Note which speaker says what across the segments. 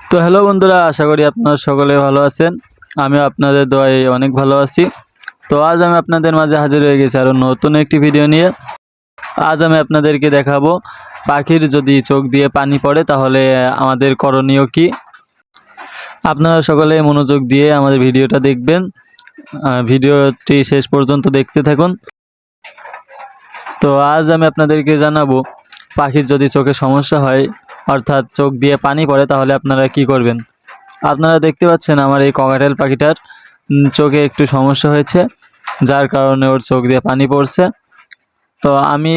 Speaker 1: তো হ্যালো বন্ধুরা, আশা করি আপনারা সকলে ভালো আছেন। আমিও আপনাদের দোয়ায় অনেক ভালো আছি। তো আজ আমি আপনাদের মাঝে হাজির হয়ে গেছি আরও নতুন একটি ভিডিও নিয়ে। আজ আমি আপনাদেরকে দেখাবো পাখির যদি চোখ দিয়ে পানি পড়ে তাহলে আমাদের করণীয় কি। আপনারা সকলে মনোযোগ দিয়ে আমাদের ভিডিওটা দেখবেন, ভিডিওটি শেষ পর্যন্ত দেখতে থাকুন। তো আজ আমি আপনাদেরকে জানাবো পাখির যদি চোখে সমস্যা হয়, অর্থাৎ চোখ দিয়ে পানি পড়ে, তাহলে আপনারা কি করবেন। আপনারা দেখতে পাচ্ছেন আমার এই ককাটেল পাখিটার চোখে একটু সমস্যা হয়েছে, যার কারণে ওর চোখ দিয়ে পানি পড়ছে। তো আমি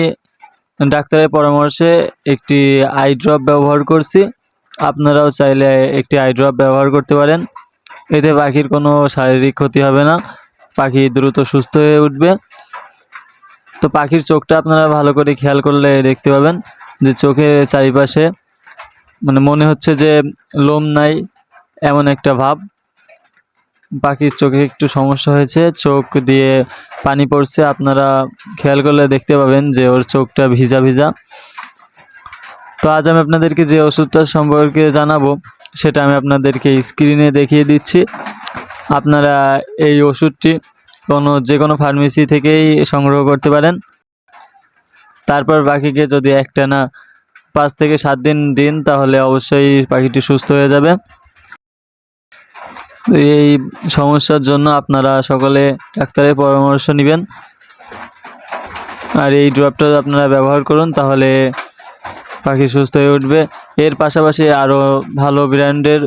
Speaker 1: ডাক্তারের পরামর্শে একটি আই ড্রপ ব্যবহার করছি। আপনারাও চাইলে একটি আই ড্রপ ব্যবহার করতে পারেন। এতে পাখির কোনো শারীরিক ক্ষতি হবে না, পাখি দ্রুত সুস্থ হয়ে উঠবে। তো পাখির চোখটা আপনারা ভালো করে খেয়াল করলে দেখতে পাবেন যে চোখের চারিপাশে মনে হচ্ছে যে লোম নাই, এমন একটা ভাব। পাখির চোখে একটু সমস্যা হয়েছে, চোখ দিয়ে পানি পড়ছে। আপনারা খেয়াল করলে দেখতে পাবেন যে ওর চোখটা ভিজা ভিজা। তো আজ আমি আপনাদেরকে যে ওষুধটা সম্পর্কে জানাবো সেটা আমি আপনাদেরকে স্ক্রিনে দেখিয়ে দিচ্ছি। আপনারা এই ওষুধটি যে কোনো ফার্মেসি থেকেই সংগ্রহ করতে পারেন। তারপর পাখিকে যদি একটানা 5 থেকে 7 দিন দিন, তাহলে অবশ্যই পাখিটি সুস্থ হয়ে যাবে। এই সমস্যার জন্য আপনারা সকলে ডাক্তারের পরামর্শ নেবেন, আর এই ড্রপটা আপনারা ব্যবহার করুন, তাহলে পাখি সুস্থ হয়ে উঠবে। এর পাশাপাশি আরও ভালো ব্র্যান্ডের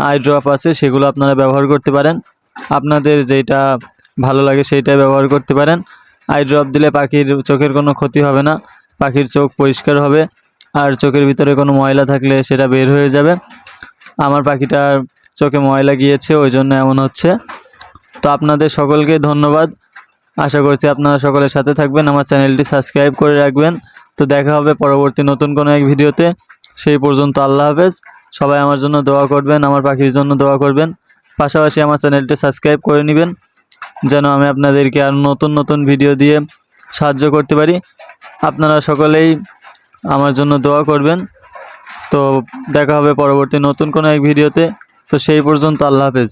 Speaker 1: আই ড্রপ আছে, সেগুলো আপনারা ব্যবহার করতে পারেন। আপনাদের যেটা ভালো লাগে সেইটাই ব্যবহার করতে পারেন। আই ড্রপ দিলে পাখির চোখের কোনো ক্ষতি হবে না, পাখির চোখ পরিষ্কার হবে, আর চোখের ভিতরে কোনো ময়লা থাকলে সেটা বের হয়ে যাবে। আমার পাখিটার চোখে ময়লা গিয়েছে, ওই জন্য এমন হচ্ছে। তো আপনাদের সকলকে ধন্যবাদ। আশা করছি আপনারা সকলের সাথে থাকবেন, আমার চ্যানেলটি সাবস্ক্রাইব করে রাখবেন। তো দেখা হবে পরবর্তী নতুন কোনো এক ভিডিওতে। সেই পর্যন্ত আল্লাহ হাফেজ। সবাই আমার জন্য দোয়া করবেন, আমার পাখির জন্য দোয়া করবেন। পাশাপাশি আমার চ্যানেলটি সাবস্ক্রাইব করে নেবেন, যেন আমি আপনাদেরকে আর নতুন নতুন ভিডিও দিয়ে সাহায্য করতে পারি। আপনারা সকলেই আমার জন্য দোয়া করবেন। তো দেখা হবে পরবর্তী নতুন কোনো এক ভিডিওতে। তো সেই পর্যন্ত আল্লাহ হাফেজ।